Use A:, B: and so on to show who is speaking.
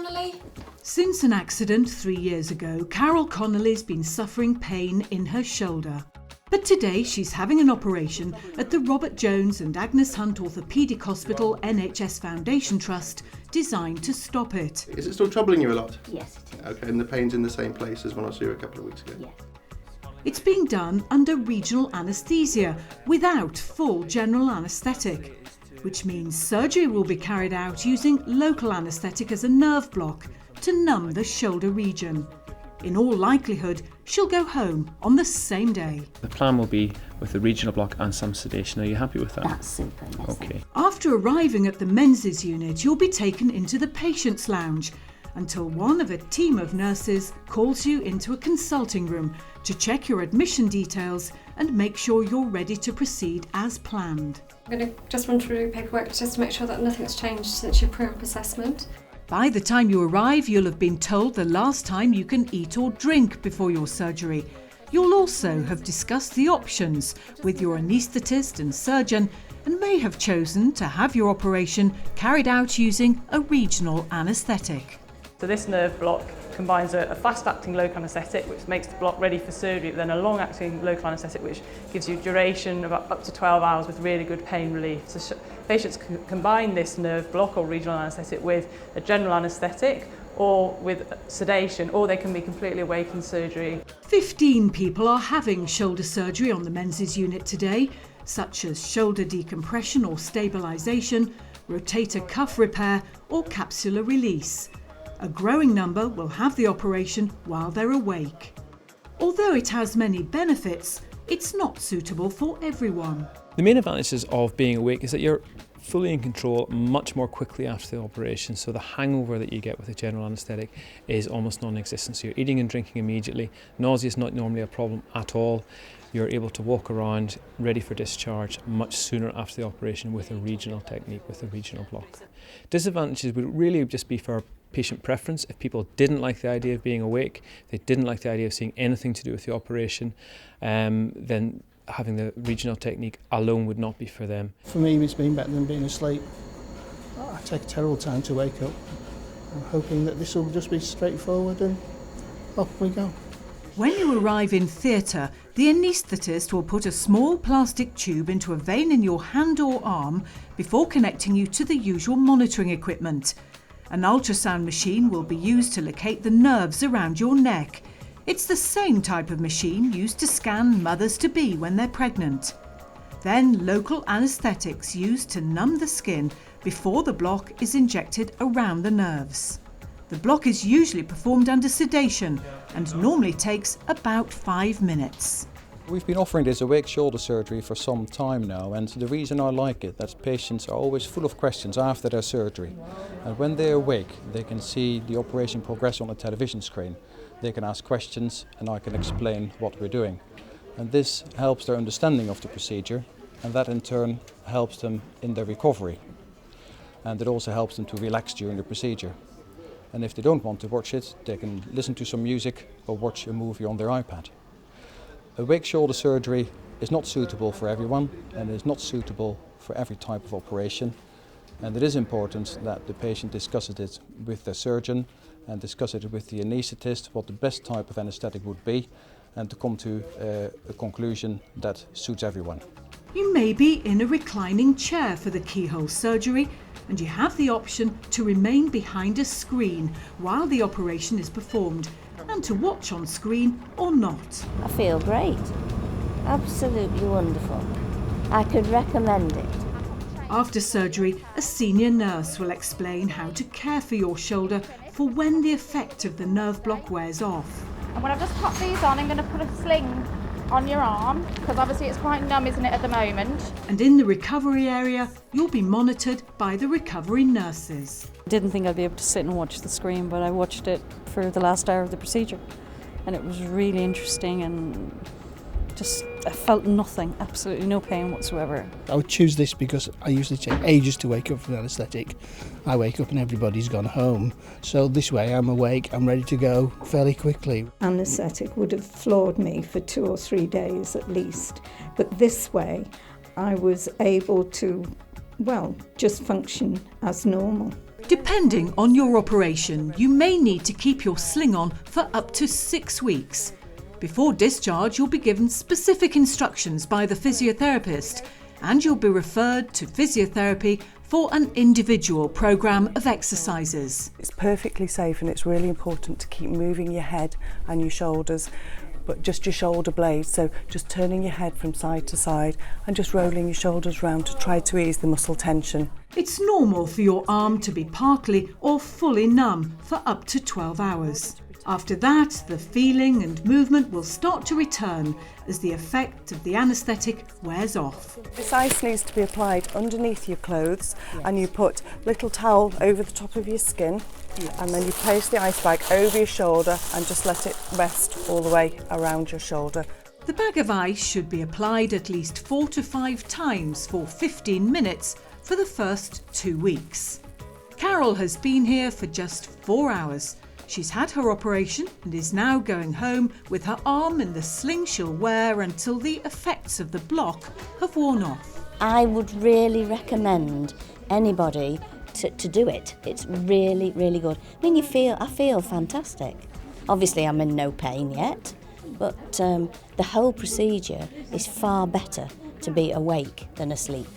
A: Connolly?
B: Since an accident 3 years ago, Carol Connolly's been suffering pain in her shoulder. But today she's having an operation at the Robert Jones and Agnes Hunt Orthopaedic Hospital NHS Foundation Trust designed to stop it.
C: Is it still troubling you a lot?
A: Yes, it is.
C: Okay, and the pain's in the same place as when I saw you a couple of weeks ago?
A: Yes.
B: It's being done under regional anaesthesia without full general anaesthetic, which means surgery will be carried out using local anaesthetic as a nerve block to numb the shoulder region. In all likelihood, she'll go home on the same day.
D: The plan will be with the regional block and some sedation. Are you happy with that?
A: That's super. Yes.
D: Okay.
B: After arriving at the men's unit, you'll be taken into the patient's lounge until one of a team of nurses calls you into a consulting room to check your admission details and make sure you're ready to proceed as planned.
E: I'm going to just run through paperwork just to make sure that nothing's changed since your pre-op assessment.
B: By the time you arrive, you'll have been told the last time you can eat or drink before your surgery. You'll also have discussed the options with your anaesthetist and surgeon and may have chosen to have your operation carried out using a regional anaesthetic.
F: So this nerve block combines a fast-acting local anaesthetic, which makes the block ready for surgery, but then a long-acting local anaesthetic, which gives you duration of up to 12 hours with really good pain relief. So patients can combine this nerve block or regional anaesthetic with a general anaesthetic or with sedation, or they can be completely awake in surgery.
B: 15 people are having shoulder surgery on the men's unit today, such as shoulder decompression or stabilisation, rotator cuff repair or capsular release. A growing number will have the operation while they're awake. Although it has many benefits, it's not suitable for everyone.
D: The main advantages of being awake is that you're fully in control much more quickly after the operation, so the hangover that you get with a general anaesthetic is almost non-existent. So you're eating and drinking immediately. Nausea is not normally a problem at all. You're able to walk around ready for discharge much sooner after the operation with a regional technique, with a regional block. Disadvantages would really just be for patient preference. If people didn't like the idea of being awake, they didn't like the idea of seeing anything to do with the operation, then having the regional technique alone would not be for them.
G: For me, it's been better than being asleep. I take a terrible time to wake up. I'm hoping that this will just be straightforward and off we go.
B: When you arrive in theatre, the anaesthetist will put a small plastic tube into a vein in your hand or arm before connecting you to the usual monitoring equipment. An ultrasound machine will be used to locate the nerves around your neck. It's the same type of machine used to scan mothers-to-be when they're pregnant. Then local anaesthetics used to numb the skin before the block is injected around the nerves. The block is usually performed under sedation and normally takes about 5 minutes.
H: We've been offering this awake shoulder surgery for some time now, and the reason I like it, that patients are always full of questions after their surgery. And when they're awake, they can see the operation progress on a television screen. They can ask questions and I can explain what we're doing. And this helps their understanding of the procedure, and that in turn helps them in their recovery. And it also helps them to relax during the procedure. And if they don't want to watch it, they can listen to some music or watch a movie on their iPad. Awake shoulder surgery is not suitable for everyone and is not suitable for every type of operation. And it is important that the patient discusses it with their surgeon and discuss it with the anaesthetist what the best type of anaesthetic would be, and to come to a conclusion that suits everyone.
B: You may be in a reclining chair for the keyhole surgery, and you have the option to remain behind a screen while the operation is performed and to watch on screen or not.
A: I feel great. Absolutely wonderful. I could recommend it.
B: After surgery, a senior nurse will explain how to care for your shoulder for when the effect of the nerve block wears off.
I: And when I've just popped these on, I'm going to put a sling on your arm, because obviously it's quite numb, isn't it, at the moment?
B: And in the recovery area, you'll be monitored by the recovery nurses.
J: I didn't think I'd be able to sit and watch the screen, but I watched it for the last hour of the procedure, and it was really interesting, and just I felt nothing, absolutely no pain whatsoever.
G: I would choose this because I usually take ages to wake up from anaesthetic. I wake up and everybody's gone home, so this way I'm awake, I'm ready to go fairly quickly.
K: Anaesthetic would have floored me for 2 or 3 days at least, but this way I was able to, well, just function as normal.
B: Depending on your operation, you may need to keep your sling on for up to 6 weeks. Before discharge, you'll be given specific instructions by the physiotherapist, and you'll be referred to physiotherapy for an individual programme of exercises.
L: It's perfectly safe, and it's really important to keep moving your head and your shoulders, but just your shoulder blades, so just turning your head from side to side and just rolling your shoulders round to try to ease the muscle tension.
B: It's normal for your arm to be partly or fully numb for up to 12 hours. After that, the feeling and movement will start to return as the effect of the anaesthetic wears off.
L: This ice needs to be applied underneath your clothes, and you put a little towel over the top of your skin, and then you place the ice bag over your shoulder and just let it rest all the way around your shoulder.
B: The bag of ice should be applied at least 4 to 5 times for 15 minutes for the first 2 weeks. Carol has been here for just 4 hours. She's had her operation and is now going home with her arm in the sling she'll wear until the effects of the block have worn off.
A: I would really recommend anybody to do it. It's really, really good. I mean, I feel fantastic. Obviously, I'm in no pain yet, but the whole procedure is far better to be awake than asleep.